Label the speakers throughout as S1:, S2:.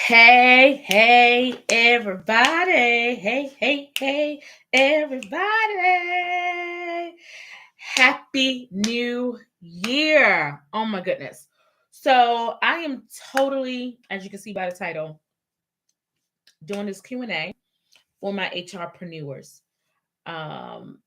S1: Hey, everybody. Hey, everybody. Happy New Year. Oh, my goodness. So I am totally, as you can see by the title, doing this Q&A for my HRpreneurs.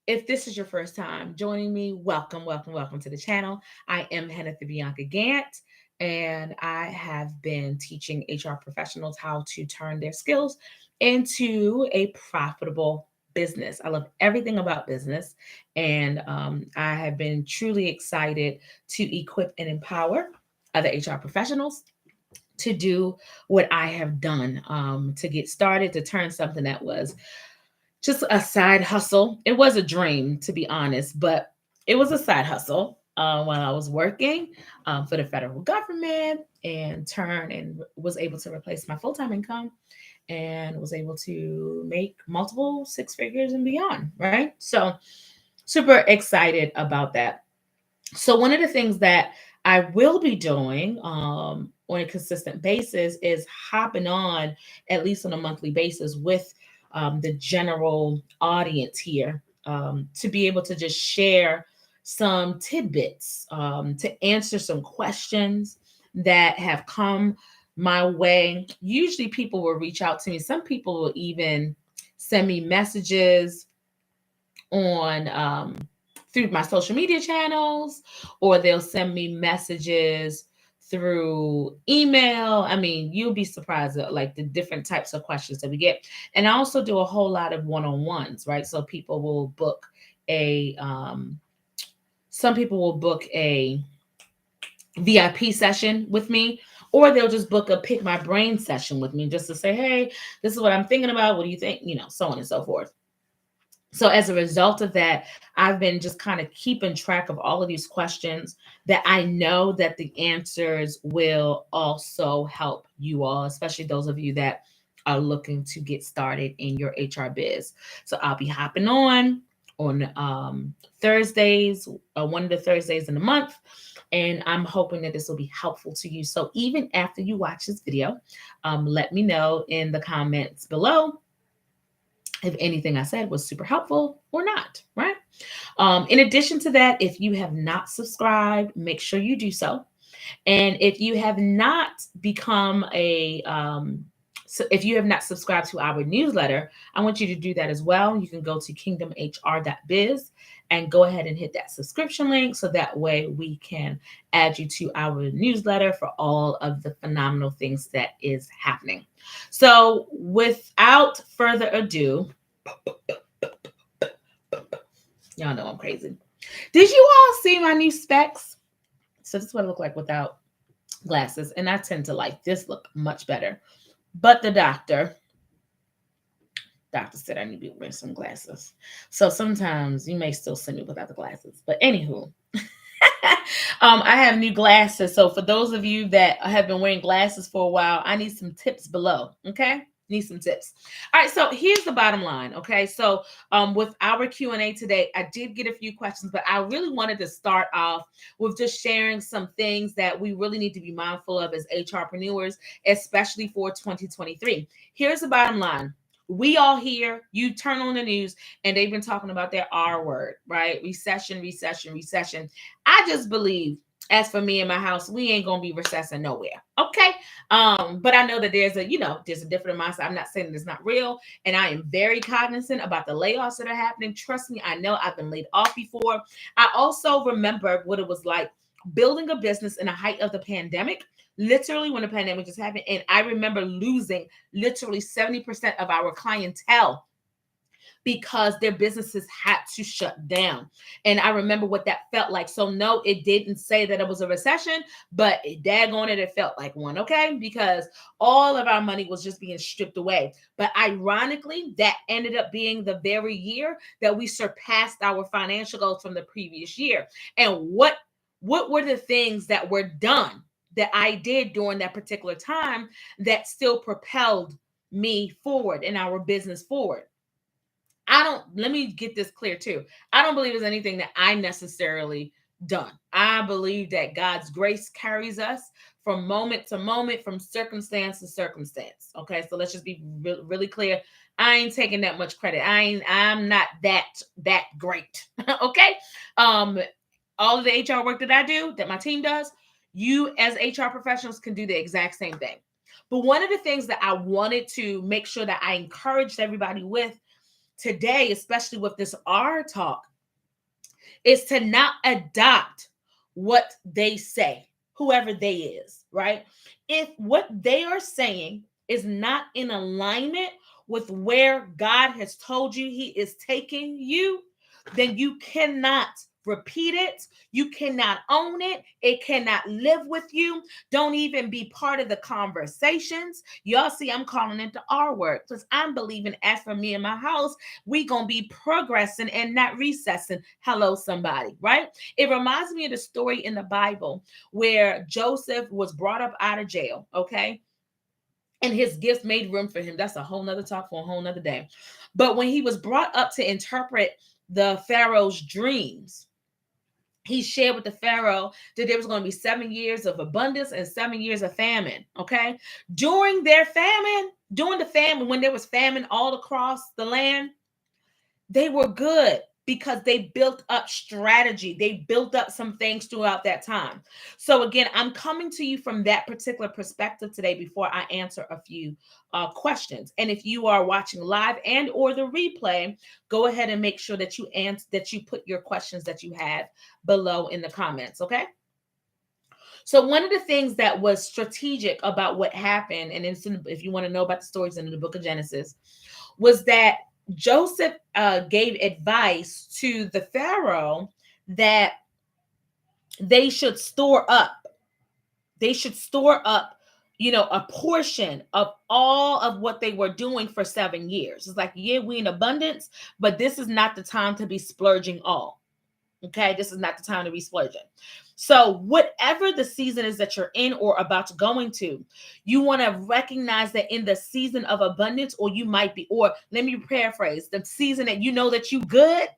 S1: If this is your first time joining me, welcome to the channel. I am Hannah Bianca Gant, and I have been teaching HR professionals how to turn their skills into a profitable business. I love everything about business, and I have been truly excited to equip and empower other HR professionals to do what I have done to get started, to turn something that was just a side hustle. It was a dream, to be honest, but it was a side hustle while I was working for the federal government and was able to replace my full-time income and was able to make multiple six figures and beyond, right? So super excited about that. So one of the things that I will be doing on a consistent basis is hopping on at least on a monthly basis with the general audience here to be able to just share some tidbits to answer some questions that have come my way. Usually people will reach out to me. Some people will even send me messages on through my social media channels, or they'll send me messages through email. I mean, you'll be surprised at like the different types of questions that we get. And I also do a whole lot of one-on-ones, right? So people will book a some people will book a VIP session with me, or they'll just book a pick my brain session with me just to say, hey, this is what I'm thinking about. What do you think? You know, so on and so forth. So as a result of that, I've been just kind of keeping track of all of these questions that I know that the answers will also help you all, especially those of you that are looking to get started in your HR biz. So I'll be hopping on Thursdays, one of the Thursdays in the month, and I'm hoping that this will be helpful to you. So even after you watch this video, let me know in the comments below if anything I said was super helpful or not, right? In addition to that, if you have not subscribed, make sure you do so. And if you have not become if you have not subscribed to our newsletter, I want you to do that as well. You can go to kingdomhr.biz and go ahead and hit that subscription link so that way we can add you to our newsletter for all of the phenomenal things that is happening. So without further ado, y'all know I'm crazy. Did you all see my new specs? So this is what I look like without glasses. And I tend to like this look much better. But the doctor said I need to be wearing some glasses. So sometimes you may still send me without the glasses. But anywho, I have new glasses. So for those of you that have been wearing glasses for a while, I need some tips below. Okay. Need some tips. All right. So here's the bottom line. Okay. So with our Q&A today, I did get a few questions, but I really wanted to start off with just sharing some things that we really need to be mindful of as HRpreneurs, especially for 2023. Here's the bottom line. We all hear, you turn on the news and they've been talking about their R word, right? Recession. I just believe, as for me and my house, we ain't gonna be recessing nowhere. Okay. But I know that there's a different mindset. I'm not saying that it's not real, and I am very cognizant about the layoffs that are happening. Trust me, I know I've been laid off before. I also remember what it was like building a business in the height of the pandemic, literally when the pandemic just happened. And I remember losing literally 70% of our clientele because their businesses had to shut down. And I remember what that felt like. So no, it didn't say that it was a recession, but daggone it, it felt like one, okay? Because all of our money was just being stripped away. But ironically, that ended up being the very year that we surpassed our financial goals from the previous year. And what were the things that were done that I did during that particular time that still propelled me forward and our business forward? Let me get this clear too. I don't believe there's anything that I necessarily done. I believe that God's grace carries us from moment to moment, from circumstance to circumstance. Okay, so let's just be really clear. I ain't taking that much credit. I'm not that great. Okay. All of the HR work that I do, that my team does, you as HR professionals can do the exact same thing. But one of the things that I wanted to make sure that I encouraged everybody with today, especially with this R talk, is to not adopt what they say, whoever they is, right? If what they are saying is not in alignment with where God has told you he is taking you, then you cannot repeat it. You cannot own it. It cannot live with you. Don't even be part of the conversations. Y'all see, I'm calling it the R word because I'm believing, as for me and my house, we gonna be progressing and not recessing. Hello, somebody, right? It reminds me of the story in the Bible where Joseph was brought up out of jail, okay? And his gifts made room for him. That's a whole nother talk for a whole nother day. But when he was brought up to interpret the Pharaoh's dreams, he shared with the Pharaoh that there was going to be 7 years of abundance and 7 years of famine. Okay. During the famine, when there was famine all across the land, they were good because they built up strategy. They built up some things throughout that time. So again, I'm coming to you from that particular perspective today before I answer a few questions. And if you are watching live and or the replay, go ahead and make sure that you put your questions that you have below in the comments. Okay. So one of the things that was strategic about what happened, and if you want to know about the stories in the book of Genesis, was that Joseph gave advice to the Pharaoh that they should store up. They should store up, a portion of all of what they were doing for 7 years. It's like, yeah, we in abundance, but this is not the time to be splurging all. Okay, this is not the time to be splurging. So whatever the season is that you're in or about to go into, you want to recognize that in the season of abundance, or you might be, or let me paraphrase, the season that you know that you good,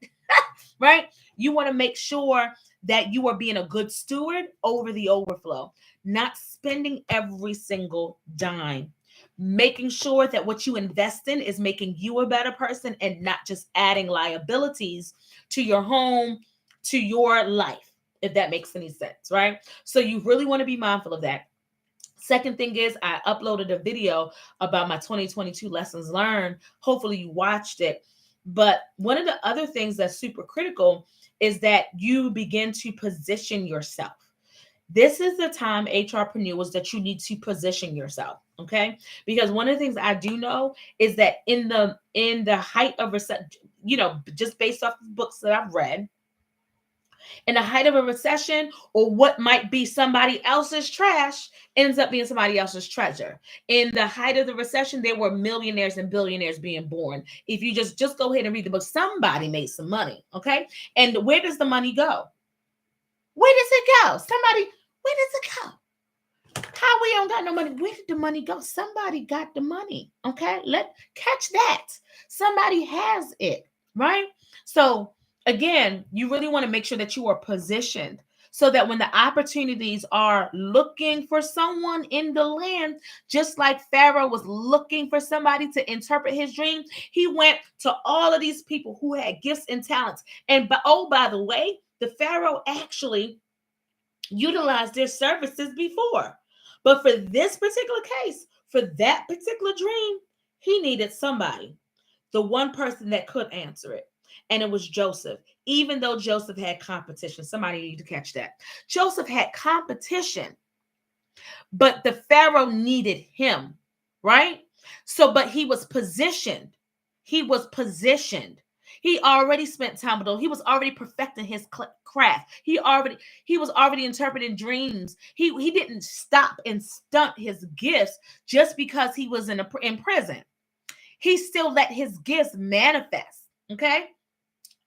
S1: right? You want to make sure that you are being a good steward over the overflow, not spending every single dime, making sure that what you invest in is making you a better person and not just adding liabilities to your home, to your life, if that makes any sense, right? So you really want to be mindful of that. Second thing is, I uploaded a video about my 2022 lessons learned. Hopefully you watched it. But one of the other things that's super critical is that you begin to position yourself. This is the time, HRpreneurs, that you need to position yourself, okay? Because one of the things I do know is that in the height of recession, just based off the books that I've read, in the height of a recession, or what might be somebody else's trash ends up being somebody else's treasure. In the height of the recession, there were millionaires and billionaires being born. If you just go ahead and read the book, somebody made some money, okay? And where does the money go? Where does it go? Where does it go? How we don't got no money? Where did the money go? Somebody got the money, okay? Catch that. Somebody has it, right? So again, you really want to make sure that you are positioned so that when the opportunities are looking for someone in the land, just like Pharaoh was looking for somebody to interpret his dream, he went to all of these people who had gifts and talents. And by the way, the Pharaoh actually utilized their services before. But for this particular case, for that particular dream, he needed somebody, the one person that could answer it. And it was Joseph. Even though Joseph had competition, somebody need to catch that. Joseph had competition, but the Pharaoh needed him, right? So, but he was positioned. He was positioned. He already spent time with them. He was already perfecting his craft. He was already interpreting dreams. He didn't stop and stunt his gifts just because he was in prison. He still let his gifts manifest. Okay.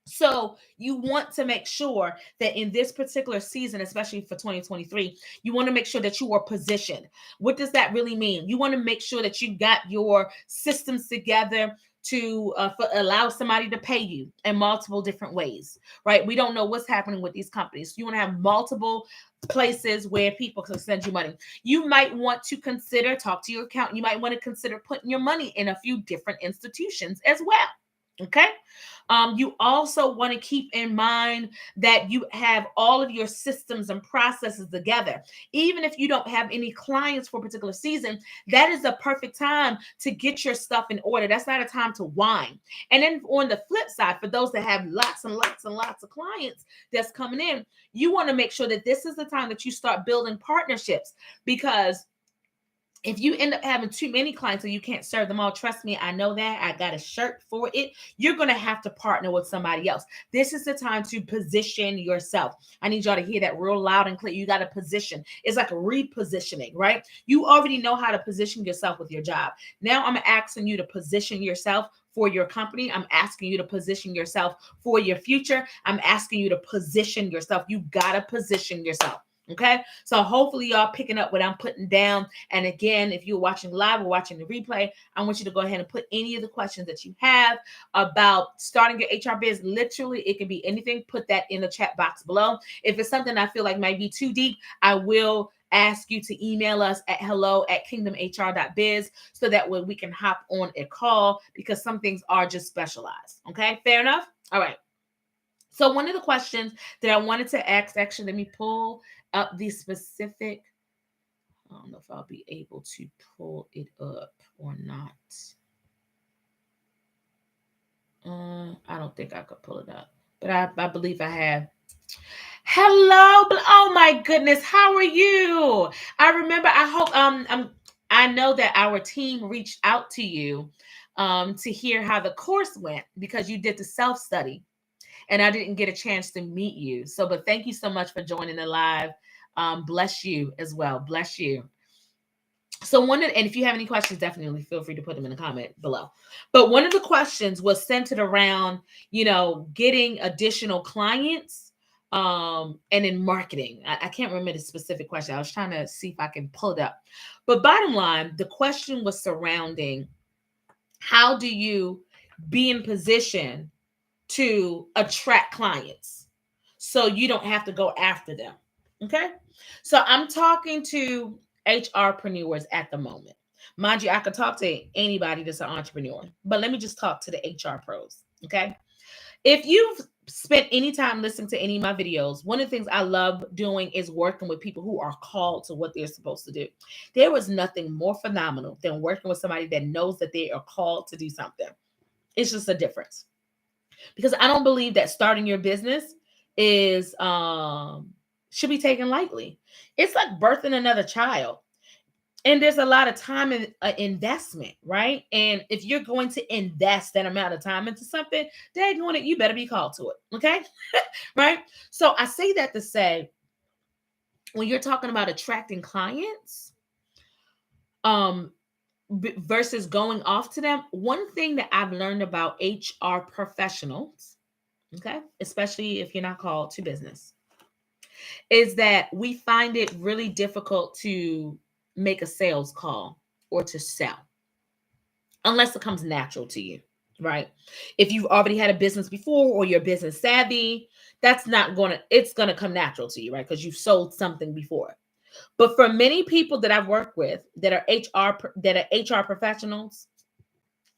S1: So you want to make sure that in this particular season, especially for 2023, you want to make sure that you are positioned. What does that really mean? You want to make sure that you got your systems together to allow somebody to pay you in multiple different ways, right? We don't know what's happening with these companies. You want to have multiple places where people can send you money. You might want to consider, talk to your accountant, you might want to consider putting your money in a few different institutions as well. Okay. You also want to keep in mind that you have all of your systems and processes together. Even if you don't have any clients for a particular season, that is a perfect time to get your stuff in order. That's not a time to whine. And then on the flip side, for those that have lots and lots and lots of clients that's coming in, you want to make sure that this is the time that you start building partnerships, because if you end up having too many clients and you can't serve them all, trust me, I know that. I got a shirt for it. You're going to have to partner with somebody else. This is the time to position yourself. I need y'all to hear that real loud and clear. You got to position. It's like a repositioning, right? You already know how to position yourself with your job. Now I'm asking you to position yourself for your company. I'm asking you to position yourself for your future. I'm asking you to position yourself. You got to position yourself. Okay. So hopefully y'all picking up what I'm putting down. And again, if you're watching live or watching the replay, I want you to go ahead and put any of the questions that you have about starting your HR biz. Literally, it can be anything. Put that in the chat box below. If it's something I feel like might be too deep, I will ask you to email us at hello@kingdomhr.biz so that way we can hop on a call, because some things are just specialized. Okay. Fair enough. All right. So one of the questions that I wanted to ask, actually, let me pull up the specific, I don't know if I'll be able to pull it up or not. I don't think I could pull it up, but I believe I have. Hello, oh my goodness, how are you? I remember, I hope, I know that our team reached out to you to hear how the course went, because you did the self-study. And I didn't get a chance to meet you. So, but thank you so much for joining the live. Bless you as well. Bless you. So and if you have any questions, definitely feel free to put them in the comment below. But one of the questions was centered around, getting additional clients and in marketing. I can't remember the specific question. I was trying to see if I can pull it up. But bottom line, the question was surrounding, how do you be in position to attract clients so you don't have to go after them? Okay. So I'm talking to HRpreneurs at the moment. Mind you, I could talk to anybody that's an entrepreneur, but let me just talk to the HR pros. Okay. If you've spent any time listening to any of my videos, one of the things I love doing is working with people who are called to what they're supposed to do. There was nothing more phenomenal than working with somebody that knows that they are called to do something. It's just a difference. Because I don't believe that starting your business is should be taken lightly. It's like birthing another child. And there's a lot of time and investment, right? And if you're going to invest that amount of time into something, daggone it, you better be called to it. Okay. Right. So I say that to say, when you're talking about attracting clients, versus going off to them, one thing that I've learned about HR professionals, okay, especially if you're not called to business, is that we find it really difficult to make a sales call or to sell unless it comes natural to you, right? If you've already had a business before or you're business savvy, it's going to come natural to you, right? Because you've sold something before. But for many people that I've worked with that are HR professionals,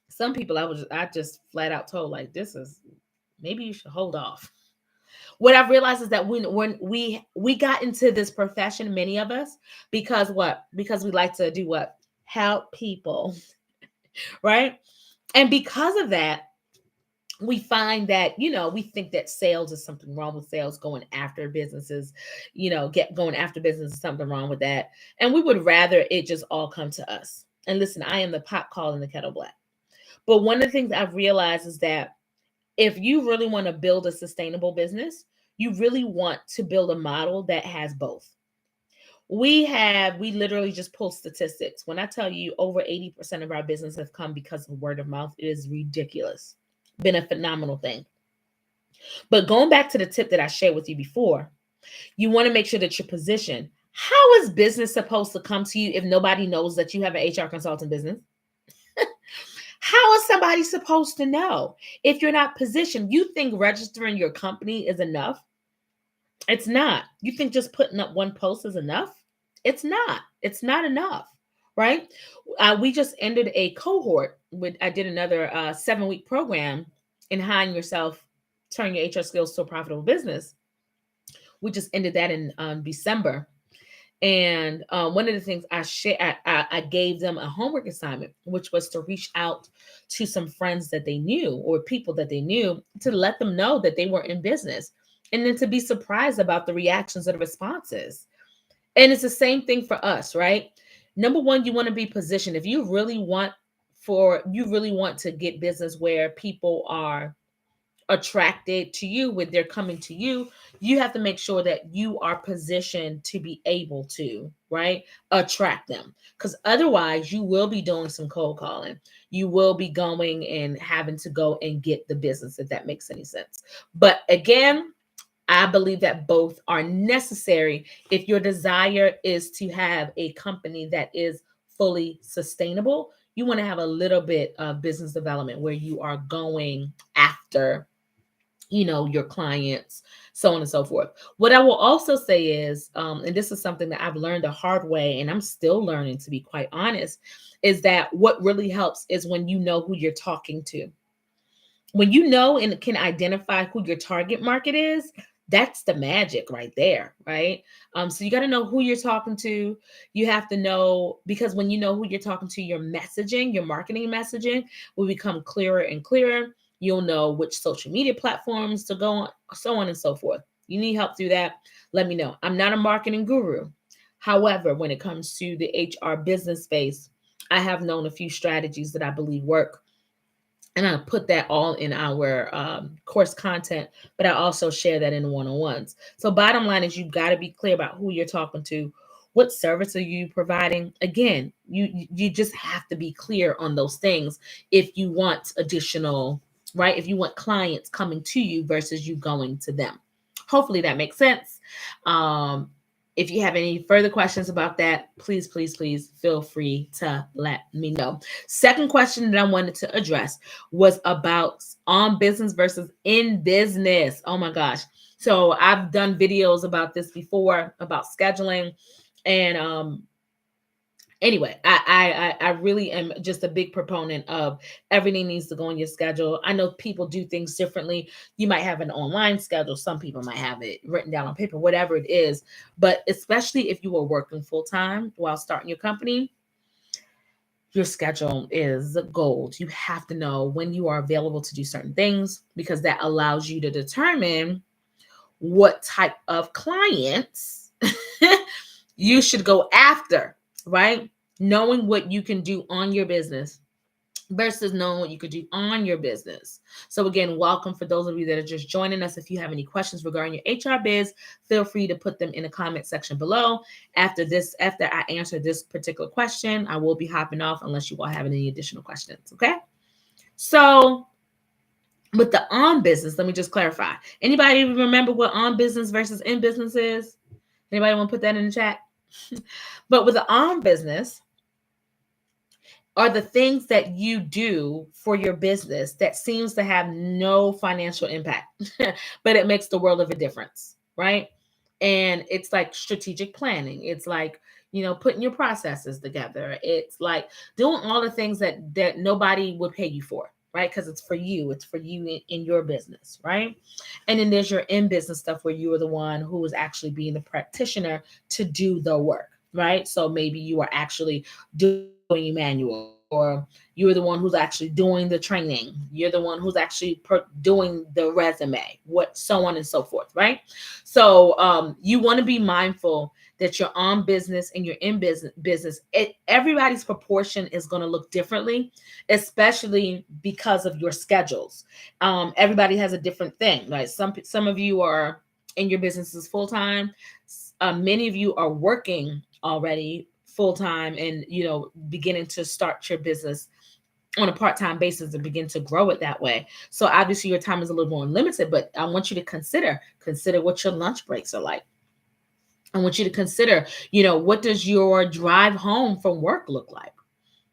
S1: some people I just flat out told, like, maybe you should hold off. What I've realized is that when we got into this profession, many of us, because we like to do what? Help people, right? And because of that, we find that, we think that sales is something wrong with sales, going after businesses, going after business is something wrong with that. And we would rather it just all come to us. And listen, I am the pot calling the kettle black. But one of the things I've realized is that if you really want to build a sustainable business, you really want to build a model that has both. We literally just pull statistics. When I tell you over 80% of our business have come because of word of mouth, it is ridiculous. Been a phenomenal thing. But going back to the tip that I shared with you before, you want to make sure that you're positioned. How is business supposed to come to you if nobody knows that you have an HR consulting business? How is somebody supposed to know if you're not positioned? You think registering your company is enough It's not. You think just putting up one post is enough? It's not. It's not enough, right? We just ended a cohort with, I did another 7-week program in hiring yourself, turn your HR skills to a profitable business. We just ended that in December. And one of the things I gave them a homework assignment, which was to reach out to some friends that they knew or people that they knew to let them know that they were in business, and then to be surprised about the reactions or the responses. And it's the same thing for us, right? Number one, you want to be positioned. If you really want to get business where people are attracted to you when they're coming to you, you have to make sure that you are positioned to be able to, right, attract them. Because otherwise, you will be doing some cold calling. You will be going and having to go and get the business, if that makes any sense. But again, I believe that both are necessary if your desire is to have a company that is fully sustainable. You want to have a little bit of business development where you are going after, your clients, so on and so forth. What I will also say is, and this is something that I've learned the hard way, and I'm still learning, to be quite honest, is that what really helps is when you know who you're talking to. When you know and can identify who your target market is, that's the magic right there, right? So you got to know who you're talking to. You have to know, because when you know who you're talking to, your messaging, your marketing messaging will become clearer and clearer. You'll know which social media platforms to go on, so on and so forth. You need help through that, let me know. I'm not a marketing guru. However, when it comes to the HR business space, I have known a few strategies that I believe work, and I put that all in our course content, but I also share that in one-on-ones. So bottom line is, you've got to be clear about who you're talking to. What service are you providing? Again, you just have to be clear on those things if you want additional, right? If you want clients coming to you versus you going to them. Hopefully that makes sense. If you have any further questions about that, please, please, please feel free to let me know. Second question that I wanted to address was about on business versus in business. Oh my gosh. So I've done videos about this before, about scheduling. And anyway, I really am just a big proponent of everything needs to go on your schedule. I know people do things differently. You might have an online schedule. Some people might have it written down on paper, whatever it is. But especially if you are working full time while starting your company, your schedule is gold. You have to know when you are available to do certain things, because that allows you to determine what type of clients you should go after, right? Knowing what you can do on your business versus knowing what you could do on your business. So again, welcome for those of you that are just joining us. If you have any questions regarding your HR biz, feel free to put them in the comment section below. After I answer this particular question, I will be hopping off unless you all have any additional questions. Okay. So with the on business, let me just clarify. Anybody remember what on business versus in business is? Anybody want to put that in the chat? But with the on business are the things that you do for your business that seems to have no financial impact, but it makes the world of a difference, right? And it's like strategic planning. It's like, putting your processes together. It's like doing all the things that nobody would pay you for, right? Because it's for you. It's for you in your business, right? And then there's your in business stuff where you are the one who is actually being the practitioner to do the work, right? So maybe you are actually doing manual, or you're the one who's actually doing the training. You're the one who's actually doing the resume, so on and so forth, right? So you want to be mindful that you're on business and you're in business. Everybody's proportion is going to look differently, especially because of your schedules. Everybody has a different thing, right? Some of you are in your businesses full time. Many of you are working already full time and beginning to start your business on a part-time basis and begin to grow it that way. So obviously your time is a little more limited, but I want you to consider what your lunch breaks are like. I want you to consider, what does your drive home from work look like,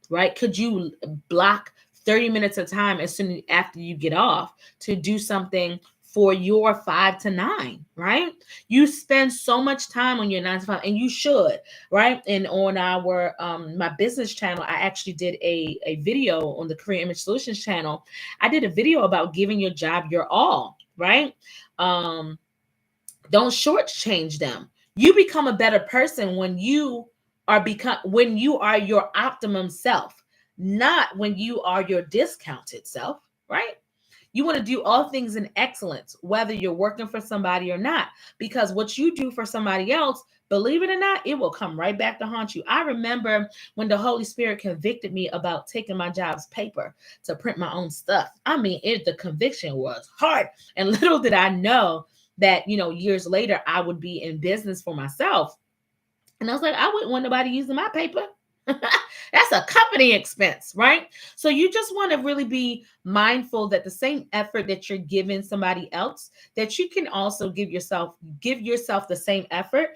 S1: right? Could you block 30 minutes of time as soon after you get off to do something for your 5 to 9, right? You spend so much time on your 9 to 5, and you should, right? And on our my business channel, I actually did a video on the Career Image Solutions channel. I did a video about giving your job your all, right? Um, don't shortchange them. You become a better person when you are your optimum self, not when you are your discounted self, right? You want to do all things in excellence, whether you're working for somebody or not, because what you do for somebody else, believe it or not, it will come right back to haunt you. I remember when the Holy Spirit convicted me about taking my job's paper to print my own stuff. I mean, the conviction was hard. And little did I know that, years later, I would be in business for myself. And I was like, I wouldn't want nobody using my paper. That's a company expense, right? So you just want to really be mindful that the same effort that you're giving somebody else, that you can also give yourself the same effort,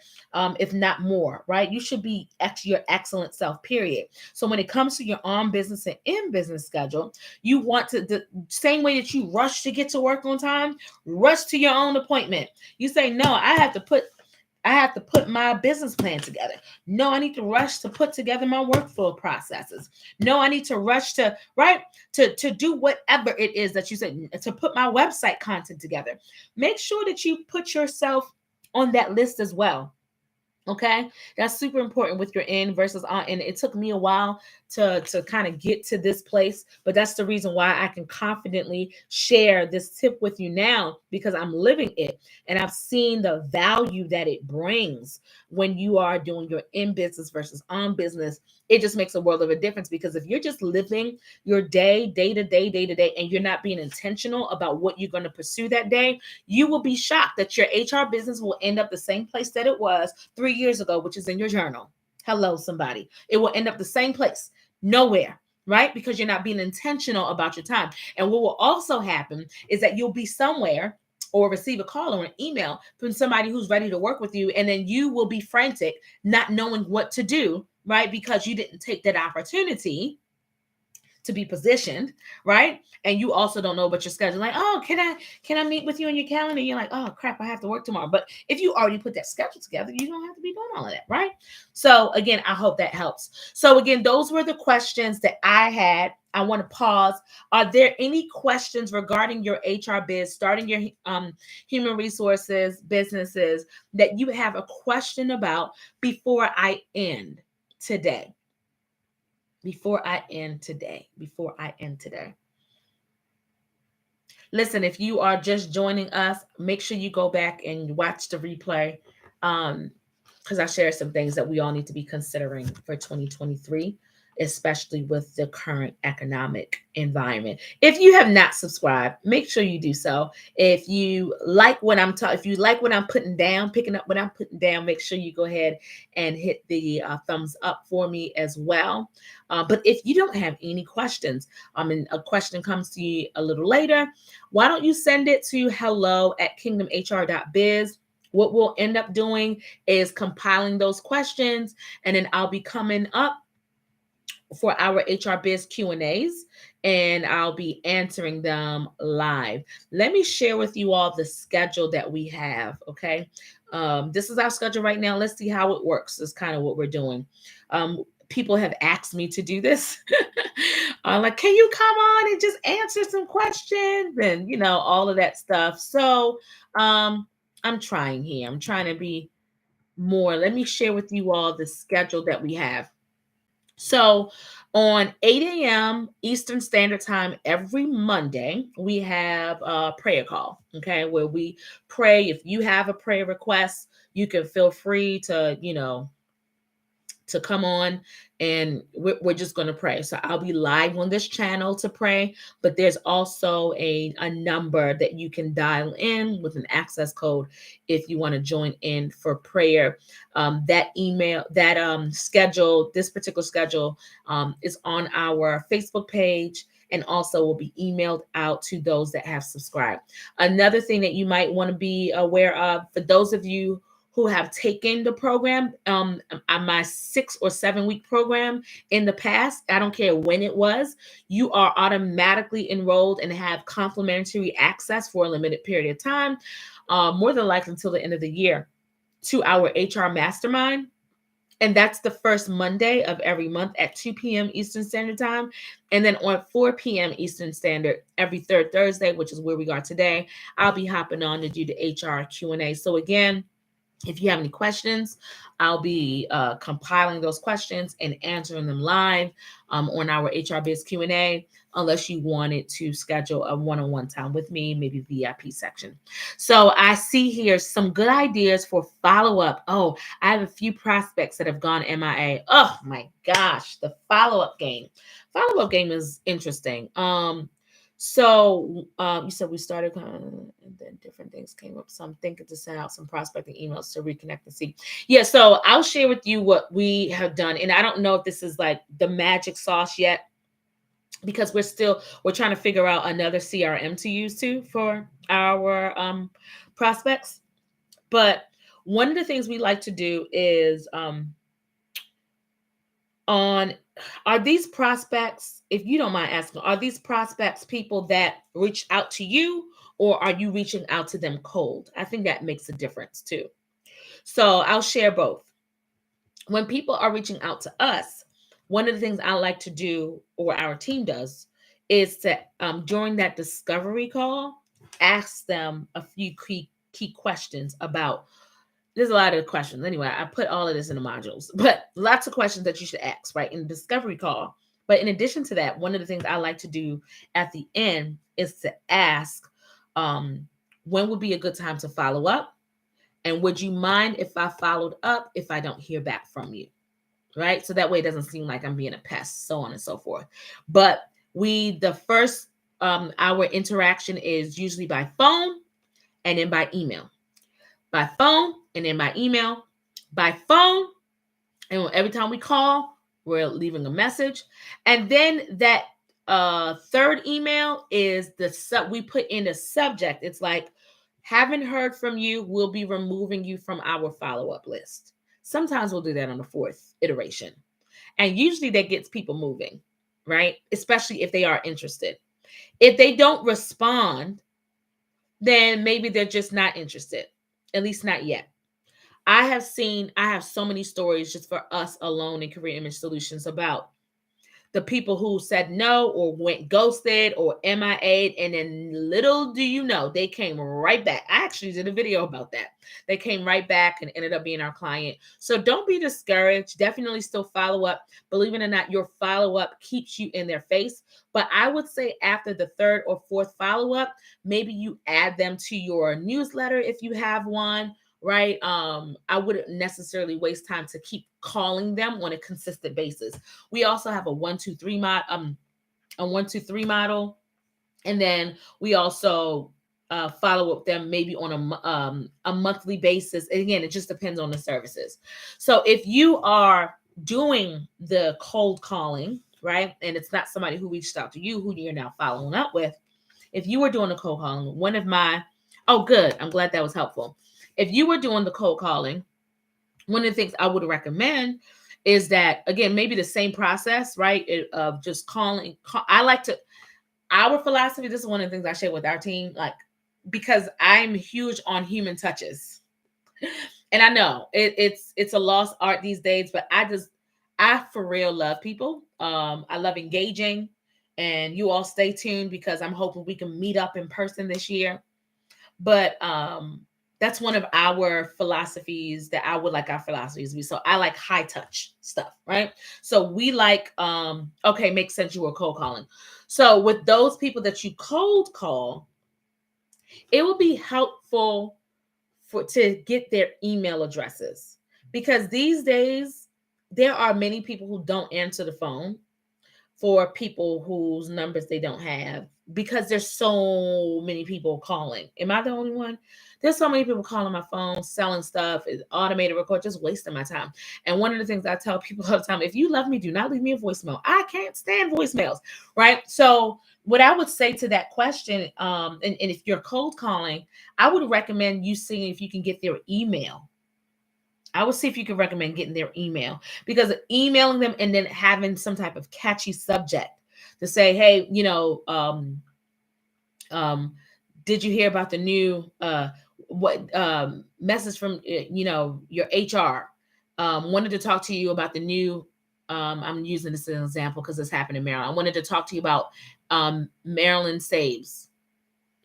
S1: if not more, right? You should be your excellent self, period. So when it comes to your on business and in business schedule, you want to, the same way that you rush to get to work on time, rush to your own appointment. You say, no, I have to put my business plan together. No, I need to rush to put together my workflow processes. No, I need to rush to, right, to do whatever it is that you said, to put my website content together. Make sure that you put yourself on that list as well. Okay, that's super important with your in versus on. And it took me a while to kind of get to this place, but that's the reason why I can confidently share this tip with you now, because I'm living it and I've seen the value that it brings when you are doing your in business versus on business. It just makes a world of a difference, because if you're just living your day to day, and you're not being intentional about what you're going to pursue that day, you will be shocked that your HR business will end up the same place that it was 3 years ago, which is in your journal. Hello, somebody. It will end up the same place, nowhere, right? Because you're not being intentional about your time. And what will also happen is that you'll be somewhere or receive a call or an email from somebody who's ready to work with you. And then you will be frantic, not knowing what to do, right? Because you didn't take that opportunity to be positioned, right? And you also don't know about your schedule. Like, oh, can I meet with you on your calendar? You're like, oh crap, I have to work tomorrow. But if you already put that schedule together, you don't have to be doing all of that, right? So again, I hope that helps. So again, those were the questions that I had. I want to pause. Are there any questions regarding your HR biz, starting your human resources businesses, that you have a question about before I end today? Before I end today. Listen, if you are just joining us, make sure you go back and watch the replay, because I share some things that we all need to be considering for 2023, especially with the current economic environment. If you have not subscribed, make sure you do so. If you like what I'm talking, if you like what I'm putting down, picking up what I'm putting down, make sure you go ahead and hit the thumbs up for me as well. But if you don't have any questions, and a question comes to you a little later, why don't you send it to hello@kingdomhr.biz? What we'll end up doing is compiling those questions, and then I'll be coming up for our HR Biz Q&As, and I'll be answering them live. Let me share with you all the schedule that we have, okay? This is our schedule right now. Let's see how it works. Is kind of what we're doing. People have asked me to do this. Like, can you come on and just answer some questions and, all of that stuff. So I'm trying here. I'm trying to be more. Let me share with you all the schedule that we have. So on 8 a.m. Eastern Standard Time every Monday, we have a prayer call, okay, where we pray. If you have a prayer request, you can feel free to, to come on, and we're just going to pray. So I'll be live on this channel to pray, but there's also a number that you can dial in with an access code if you want to join in for prayer. That schedule, this particular schedule, is on our Facebook page, and also will be emailed out to those that have subscribed. Another thing that you might want to be aware of, for those of you who have taken the program, my 6 or 7 week program in the past, I don't care when it was, you are automatically enrolled and have complimentary access for a limited period of time, more than likely until the end of the year, to our HR mastermind. And that's the first Monday of every month at 2 p.m. Eastern Standard Time. And then on 4 p.m. Eastern Standard, every third Thursday, which is where we are today, I'll be hopping on to do the HR Q&A. So again, if you have any questions, I'll be compiling those questions and answering them live on our HR BIZ Q&A, unless you wanted to schedule a one-on-one time with me, maybe VIP section. So I see here some good ideas for follow-up. Oh, I have a few prospects that have gone MIA. Oh my gosh, the follow-up game. Follow-up game is interesting. So you said we started and then different things came up. So I'm thinking to send out some prospecting emails to reconnect and see. Yeah, so I'll share with you what we have done. And I don't know if this is like the magic sauce yet, because we're trying to figure out another CRM to use too for our prospects. But one of the things we like to do is are these prospects, if you don't mind asking, are these prospects people that reach out to you, or are you reaching out to them cold? I think that makes a difference too. So I'll share both. When people are reaching out to us, one of the things I like to do, or our team does, is to during that discovery call, ask them a few key questions about. There's a lot of questions. Anyway, I put all of this in the modules, but lots of questions that you should ask, right, in the discovery call. But in addition to that, one of the things I like to do at the end is to ask, when would be a good time to follow up? And would you mind if I followed up if I don't hear back from you? Right? So that way it doesn't seem like I'm being a pest, so on and so forth. But the first our interaction is usually by phone and then by email. By phone and then by email. By phone, and every time we call, we're leaving a message. And then that third email is we put in the subject. It's like, haven't heard from you, we'll be removing you from our follow-up list. Sometimes we'll do that on the fourth iteration. And usually that gets people moving, right? Especially if they are interested. If they don't respond, then maybe they're just not interested, at least not yet. I have so many stories just for us alone in Career Image Solutions about the people who said no or went ghosted or MIA'd, and then little do you know, they came right back. I actually did a video about that. They came right back and ended up being our client. So don't be discouraged. Definitely still follow up. Believe it or not, your follow-up keeps you in their face. But I would say after the third or fourth follow-up, maybe you add them to your newsletter if you have one. Right. I wouldn't necessarily waste time to keep calling them on a consistent basis. We also have a 1-2-3 model. And then we also follow up them maybe on a monthly basis. And again, it just depends on the services. So if you are doing the cold calling, right, and it's not somebody who reached out to you, who you're now following up with, if you were doing the cold calling, oh, good. I'm glad that was helpful. If you were doing the cold calling, one of the things I would recommend is that, again, maybe the same process, right, of just calling. Our philosophy, this is one of the things I share with our team, like, because I'm huge on human touches. And I know it's a lost art these days, but I for real love people. I love engaging, and you all stay tuned because I'm hoping we can meet up in person this year. But that's one of our philosophies that I would like our philosophies to be. So I like high touch stuff, right? So we like, okay, makes sense, you were cold calling. So with those people that you cold call, it will be helpful to get their email addresses, because these days there are many people who don't answer the phone for people whose numbers they don't have, because there's so many people calling. Am I the only one? There's so many people calling my phone, selling stuff, automated record, just wasting my time. And one of the things I tell people all the time, if you love me, do not leave me a voicemail. I can't stand voicemails, right? So what I would say to that question, and if you're cold calling, I would recommend you seeing if you can get their email, I would see if you can recommend getting their email, because emailing them and then having some type of catchy subject to say, hey, did you hear about the new message from your HR? Wanted to talk to you about the new. I'm using this as an example because this happened in Maryland. I wanted to talk to you about Maryland Saves.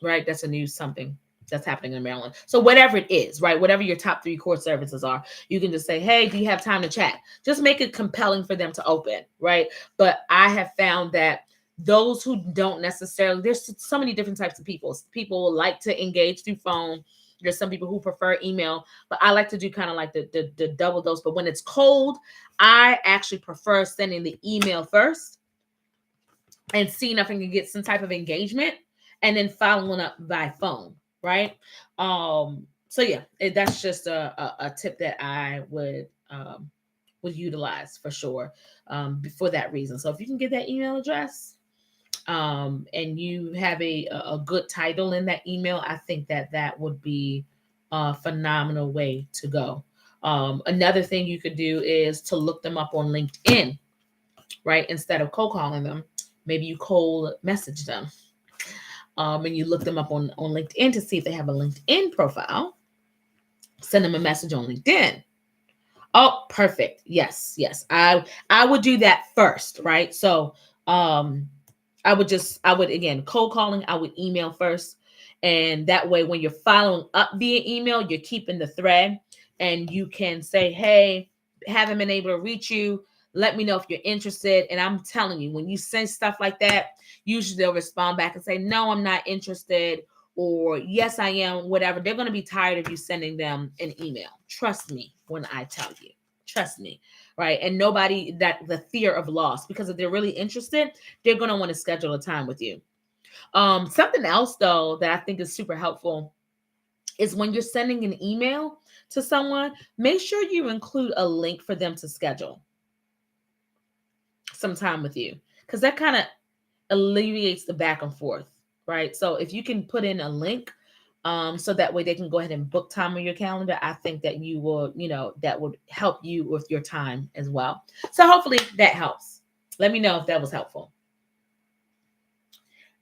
S1: Right, that's a new something that's happening in Maryland. So whatever it is, right, whatever your top 3 core services are, you can just say, hey, do you have time to chat? Just make it compelling for them to open, right? But I have found that those who don't necessarily, there's so many different types of people. People like to engage through phone. There's some people who prefer email, but I like to do kind of like the double dose. But when it's cold, I actually prefer sending the email first and seeing if I can get some type of engagement, and then following up by phone, right? So yeah, that's just a tip that I would utilize for sure, for that reason. So if you can get that email address, and you have a good title in that email, I think that would be a phenomenal way to go. Another thing you could do is to look them up on LinkedIn, right? Instead of cold calling them, maybe you cold message them, and you look them up on LinkedIn to see if they have a LinkedIn profile. Send them a message on LinkedIn. Oh, perfect. Yes. I would do that first, right? So I would again, cold calling, I would email first. And that way, when you're following up via email, you're keeping the thread, and you can say, hey, haven't been able to reach you. Let me know if you're interested. And I'm telling you, when you send stuff like that, usually they'll respond back and say, no, I'm not interested, or yes, I am, whatever. They're going to be tired of you sending them an email. Trust me when I tell you. Trust me, right? And nobody, that the fear of loss, because if they're really interested, they're going to want to schedule a time with you. Something else though that I think is super helpful is when you're sending an email to someone, make sure you include a link for them to schedule some time with you, because that kind of alleviates the back and forth, right? So if you can put in a link, so that way they can go ahead and book time on your calendar, I think that you will, that would help you with your time as well. So hopefully that helps. Let me know if that was helpful.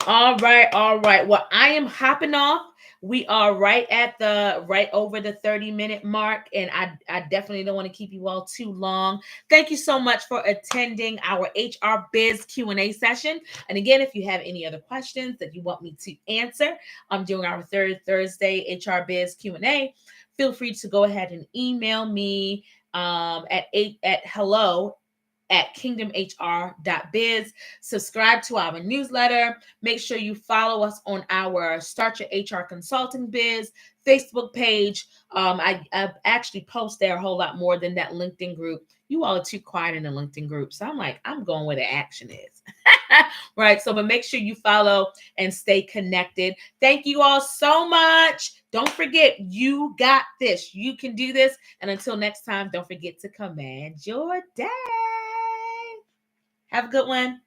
S1: All right. Well, I am hopping off. We are right over the 30-minute mark, and I definitely don't want to keep you all too long. Thank you so much for attending our HR Biz Q&A session. And again, if you have any other questions that you want me to answer during our third Thursday HR Biz Q&A, feel free to go ahead and email me at hello@kingdomhr.biz. Subscribe to our newsletter. Make sure you follow us on our Start Your HR Consulting Biz Facebook page. I actually post there a whole lot more than that LinkedIn group. You all are too quiet in the LinkedIn group. So I'm going where the action is. Right. So, but make sure you follow and stay connected. Thank you all so much. Don't forget, you got this. You can do this. And until next time, don't forget to command your day. Have a good one.